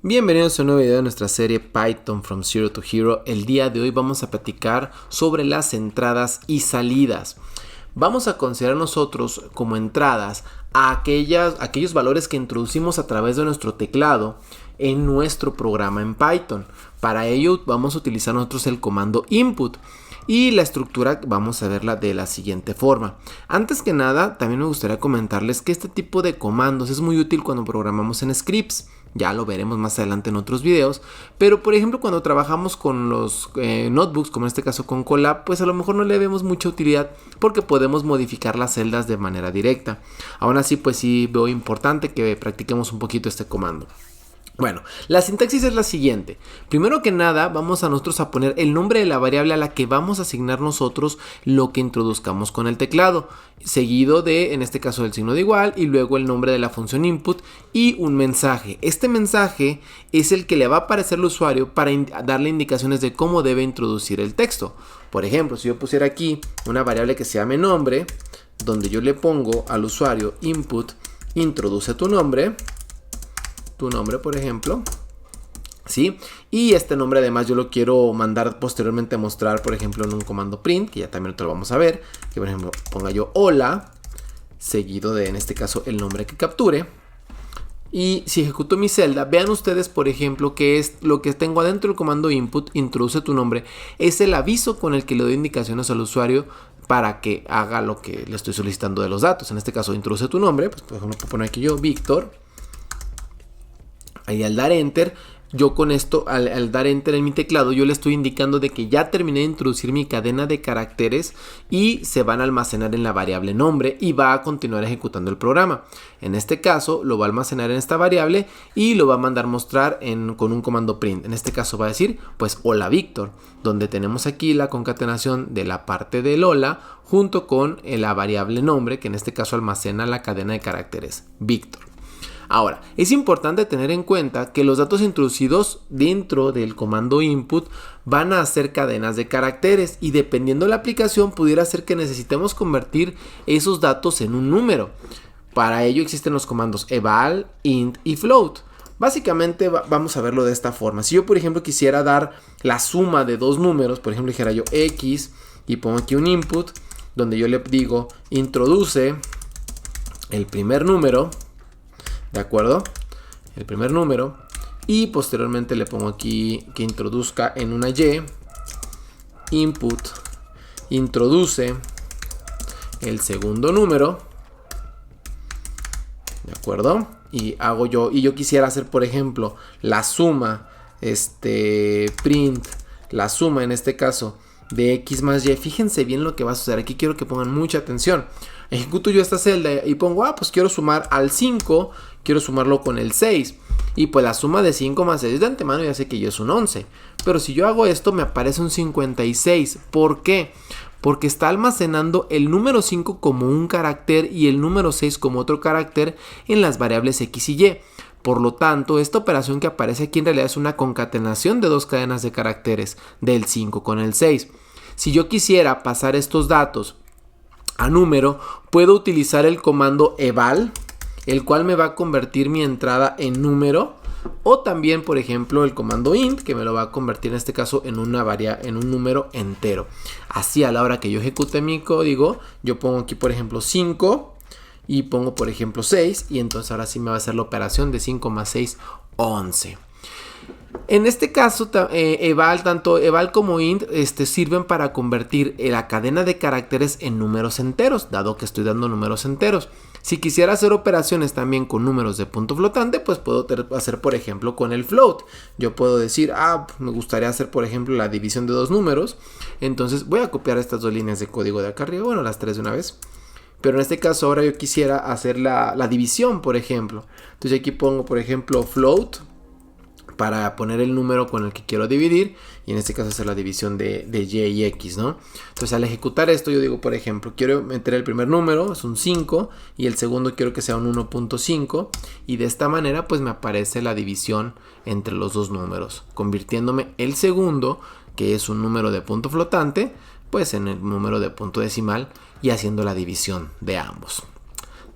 Bienvenidos a un nuevo video de nuestra serie Python From Zero to Hero. El día de hoy vamos a platicar sobre las entradas y salidas. Vamos a considerar nosotros como entradas a aquellos valores que introducimos a través de nuestro teclado en nuestro programa en Python. Para ello vamos a utilizar nosotros el comando input. Y la estructura vamos a verla de la siguiente forma. Antes que nada, también me gustaría comentarles que este tipo de comandos es muy útil cuando programamos en scripts. Ya lo veremos más adelante en otros videos. Pero por ejemplo, cuando trabajamos con los notebooks, como en este caso con Colab, pues a lo mejor no le vemos mucha utilidad porque podemos modificar las celdas de manera directa. Aún así, pues sí veo importante que practiquemos un poquito este comando. Bueno, la sintaxis es la siguiente. Primero que nada, vamos a nosotros a poner el nombre de la variable a la que vamos a asignar nosotros lo que introduzcamos con el teclado, seguido de, en este caso, el signo de igual y luego el nombre de la función input y un mensaje. Este mensaje es el que le va a aparecer al usuario para darle indicaciones de cómo debe introducir el texto. Por ejemplo, si yo pusiera aquí una variable que se llame nombre, donde yo le pongo al usuario input, introduce tu nombre, por ejemplo, ¿sí? Y este nombre además yo lo quiero mandar posteriormente a mostrar, por ejemplo, en un comando print, que ya también lo vamos a ver, que por ejemplo ponga yo hola, seguido de, en este caso, el nombre que capture. Y si ejecuto mi celda, vean ustedes, por ejemplo, que es lo que tengo adentro del comando input, introduce tu nombre, es el aviso con el que le doy indicaciones al usuario para que haga lo que le estoy solicitando de los datos. En este caso, introduce tu nombre, pues por ejemplo, puedo poner aquí yo, Víctor. Ahí al dar enter, yo con esto, al dar enter en mi teclado, yo le estoy indicando de que ya terminé de introducir mi cadena de caracteres y se van a almacenar en la variable nombre y va a continuar ejecutando el programa. En este caso, lo va a almacenar en esta variable y lo va a mandar mostrar con un comando print. En este caso va a decir, pues, hola Víctor, donde tenemos aquí la concatenación de la parte del hola junto con la variable nombre, que en este caso almacena la cadena de caracteres Víctor. Ahora, es importante tener en cuenta que los datos introducidos dentro del comando input van a ser cadenas de caracteres y dependiendo de la aplicación pudiera ser que necesitemos convertir esos datos en un número. Para ello existen los comandos eval, int y float. Básicamente vamos a verlo de esta forma. Si yo por ejemplo quisiera dar la suma de dos números, por ejemplo dijera yo x y pongo aquí un input donde yo le digo introduce el primer número. ¿De acuerdo? El primer número. Y posteriormente le pongo aquí que introduzca en una Y. Input. Introduce el segundo número. ¿De acuerdo? Y yo quisiera hacer, por ejemplo, la suma. Print. La suma en este caso de X más Y. Fíjense bien lo que va a suceder. Aquí quiero que pongan mucha atención. Ejecuto yo esta celda y pongo, pues quiero sumar al 5, quiero sumarlo con el 6. Y pues la suma de 5 más 6 de antemano ya sé que ya es un 11. Pero si yo hago esto me aparece un 56. ¿Por qué? Porque está almacenando el número 5 como un carácter y el número 6 como otro carácter en las variables X y Y. Por lo tanto, esta operación que aparece aquí en realidad es una concatenación de dos cadenas de caracteres, del 5 con el 6. Si yo quisiera pasar estos datos a número, puedo utilizar el comando eval, el cual me va a convertir mi entrada en número, o también, por ejemplo, el comando int, que me lo va a convertir en este caso en un número entero. Así, a la hora que yo ejecute mi código, yo pongo aquí, por ejemplo, 5 y pongo, por ejemplo, 6, y entonces ahora sí me va a hacer la operación de 5 más 6, 11. En este caso, tanto eval como int sirven para convertir la cadena de caracteres en números enteros, dado que estoy dando números enteros. Si quisiera hacer operaciones también con números de punto flotante, pues puedo hacer, por ejemplo, con el float. Yo puedo decir, me gustaría hacer, por ejemplo, la división de dos números. Entonces voy a copiar estas dos líneas de código de acá arriba, bueno, las tres de una vez. Pero en este caso ahora yo quisiera hacer la división, por ejemplo. Entonces aquí pongo, por ejemplo, float, para poner el número con el que quiero dividir y en este caso hacer la división de Y y X, ¿no? Entonces al ejecutar esto yo digo, por ejemplo, quiero meter el primer número, es un 5 y el segundo quiero que sea un 1.5 y de esta manera pues me aparece la división entre los dos números, convirtiéndome el segundo, que es un número de punto flotante, pues en el número de punto decimal y haciendo la división de ambos.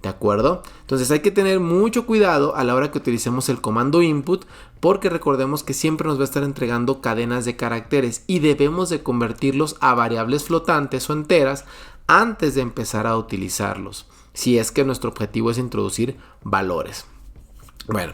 ¿De acuerdo? Entonces hay que tener mucho cuidado a la hora que utilicemos el comando input, porque recordemos que siempre nos va a estar entregando cadenas de caracteres y debemos de convertirlos a variables flotantes o enteras antes de empezar a utilizarlos, si es que nuestro objetivo es introducir valores. Bueno,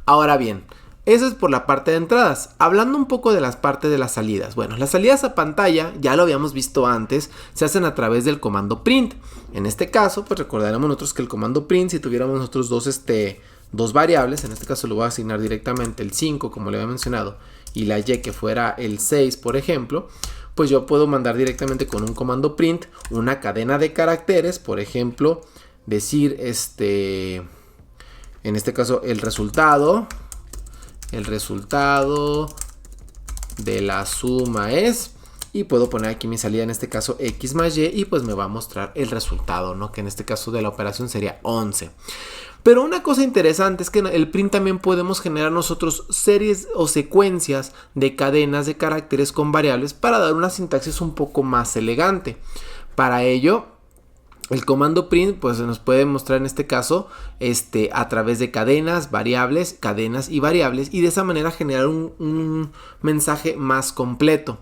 ahora bien, eso es por la parte de entradas. Hablando un poco de las partes de las salidas. Bueno, las salidas a pantalla, ya lo habíamos visto antes, se hacen a través del comando print. En este caso, pues recordaremos nosotros que el comando print, si tuviéramos nosotros dos variables, en este caso le voy a asignar directamente el 5, como le había mencionado, y la y que fuera el 6, por ejemplo, pues yo puedo mandar directamente con un comando print una cadena de caracteres, por ejemplo, decir en este caso el resultado de la suma es, y puedo poner aquí mi salida, en este caso x más y, y pues me va a mostrar el resultado, ¿no? Que en este caso de la operación sería 11. Pero una cosa interesante es que en el print también podemos generar nosotros series o secuencias de cadenas de caracteres con variables para dar una sintaxis un poco más elegante. Para ello, el comando print pues nos puede mostrar en este caso a través de cadenas, variables, cadenas y variables, y de esa manera generar un mensaje más completo.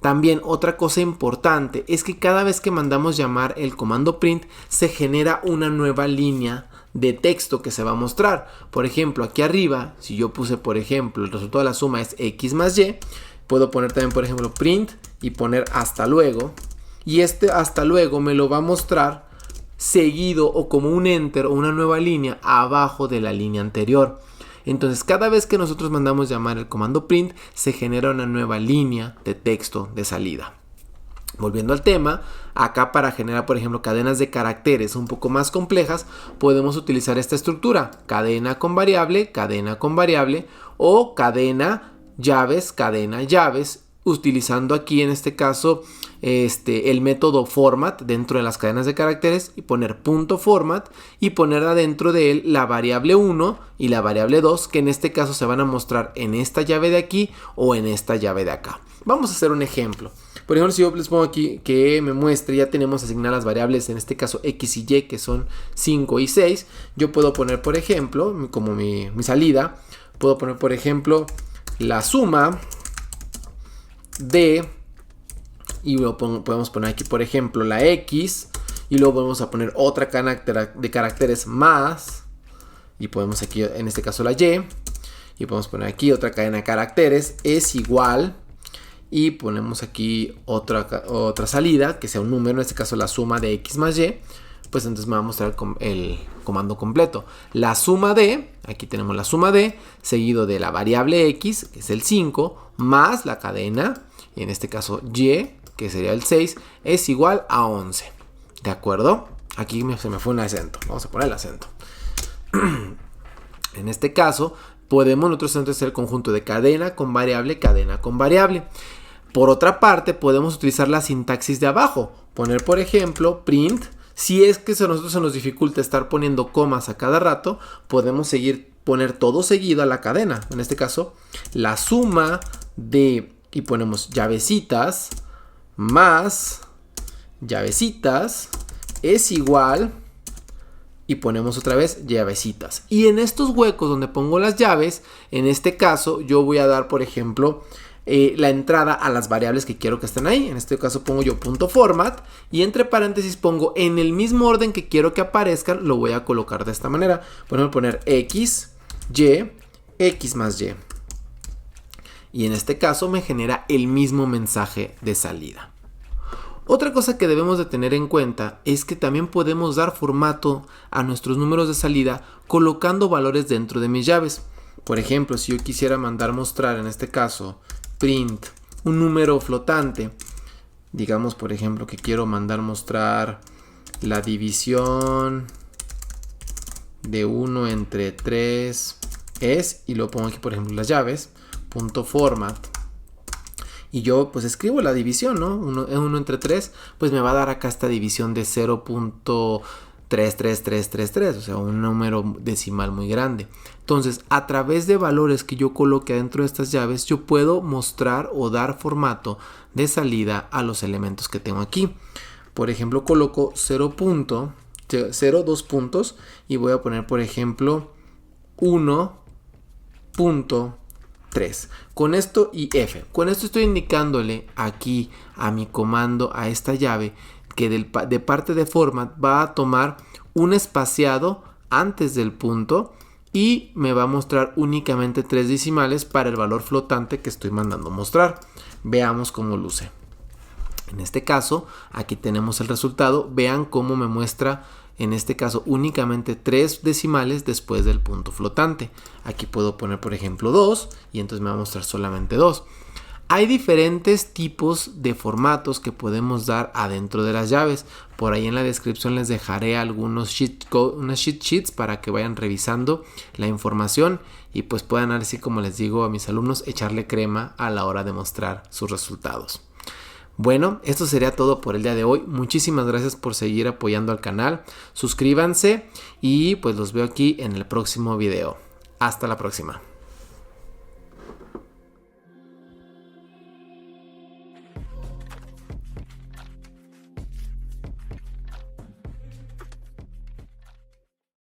También otra cosa importante es que cada vez que mandamos llamar el comando print se genera una nueva línea de texto que se va a mostrar. Por ejemplo, aquí arriba, si yo puse por ejemplo el resultado de la suma es x más y, puedo poner también por ejemplo print y poner hasta luego, y hasta luego me lo va a mostrar seguido o como un enter o una nueva línea abajo de la línea anterior. Entonces cada vez que nosotros mandamos llamar el comando print se genera una nueva línea de texto de salida. Volviendo al tema, acá para generar por ejemplo cadenas de caracteres un poco más complejas podemos utilizar esta estructura: cadena con variable o cadena llaves, utilizando aquí en este caso el método format dentro de las cadenas de caracteres, y poner .format y poner adentro de él la variable 1 y la variable 2, que en este caso se van a mostrar en esta llave de aquí o en esta llave de acá. Vamos a hacer un ejemplo. Por ejemplo, si yo les pongo aquí que me muestre, ya tenemos asignadas las variables, en este caso x y y, que son 5 y 6. Yo puedo poner, por ejemplo, como mi salida, puedo poner, por ejemplo, la suma de, y luego podemos poner aquí, por ejemplo, la x, y luego vamos a poner otra cadena de caracteres más, y podemos aquí, en este caso, la y podemos poner aquí otra cadena de caracteres, es igual, y ponemos aquí otra salida, que sea un número, en este caso la suma de x más y, pues entonces me va a mostrar el comando completo. La suma de, aquí tenemos la suma de, seguido de la variable x, que es el 5, más la cadena, y en este caso y, que sería el 6, es igual a 11. ¿De acuerdo? Aquí se me fue un acento. Vamos a poner el acento. En este caso, podemos nosotros hacer el conjunto de cadena con variable. Por otra parte, podemos utilizar la sintaxis de abajo. Poner, por ejemplo, print. Si es que a nosotros se nos dificulta estar poniendo comas a cada rato, podemos poner todo seguido a la cadena. En este caso, la suma de, y ponemos llavecitas más llavecitas es igual, y ponemos otra vez llavecitas. Y en estos huecos donde pongo las llaves, en este caso yo voy a dar, por ejemplo, la entrada a las variables que quiero que estén ahí. En este caso pongo yo .format, y entre paréntesis pongo en el mismo orden que quiero que aparezcan, lo voy a colocar de esta manera. Por ejemplo, poner x, y, x más y. Y en este caso me genera el mismo mensaje de salida. Otra cosa que debemos de tener en cuenta es que también podemos dar formato a nuestros números de salida colocando valores dentro de mis llaves. Por ejemplo, si yo quisiera mandar mostrar, en este caso, print, un número flotante, digamos por ejemplo que quiero mandar mostrar la división de 1 entre 3 es, y lo pongo aquí por ejemplo las llaves, .format, y yo pues escribo la división, ¿no? 1 entre 3, pues me va a dar acá esta división de 0.33333, o sea, un número decimal muy grande. Entonces, a través de valores que yo coloque dentro de estas llaves, yo puedo mostrar o dar formato de salida a los elementos que tengo aquí. Por ejemplo, coloco 0. 0, 2 puntos, y voy a poner, por ejemplo, 1.3. Con esto y F. Con esto estoy indicándole aquí a mi comando, a esta llave, que de parte de format va a tomar un espaciado antes del punto y me va a mostrar únicamente 3 decimales para el valor flotante que estoy mandando mostrar. Veamos cómo luce. En este caso, aquí tenemos el resultado. Vean cómo me muestra, en este caso, únicamente 3 decimales después del punto flotante. Aquí puedo poner, por ejemplo, 2 y entonces me va a mostrar solamente 2. Hay diferentes tipos de formatos que podemos dar adentro de las llaves. Por ahí en la descripción les dejaré algunos unas cheat sheets para que vayan revisando la información y pues puedan, así como les digo a mis alumnos, echarle crema a la hora de mostrar sus resultados. Bueno, esto sería todo por el día de hoy. Muchísimas gracias por seguir apoyando al canal. Suscríbanse y pues los veo aquí en el próximo video. Hasta la próxima.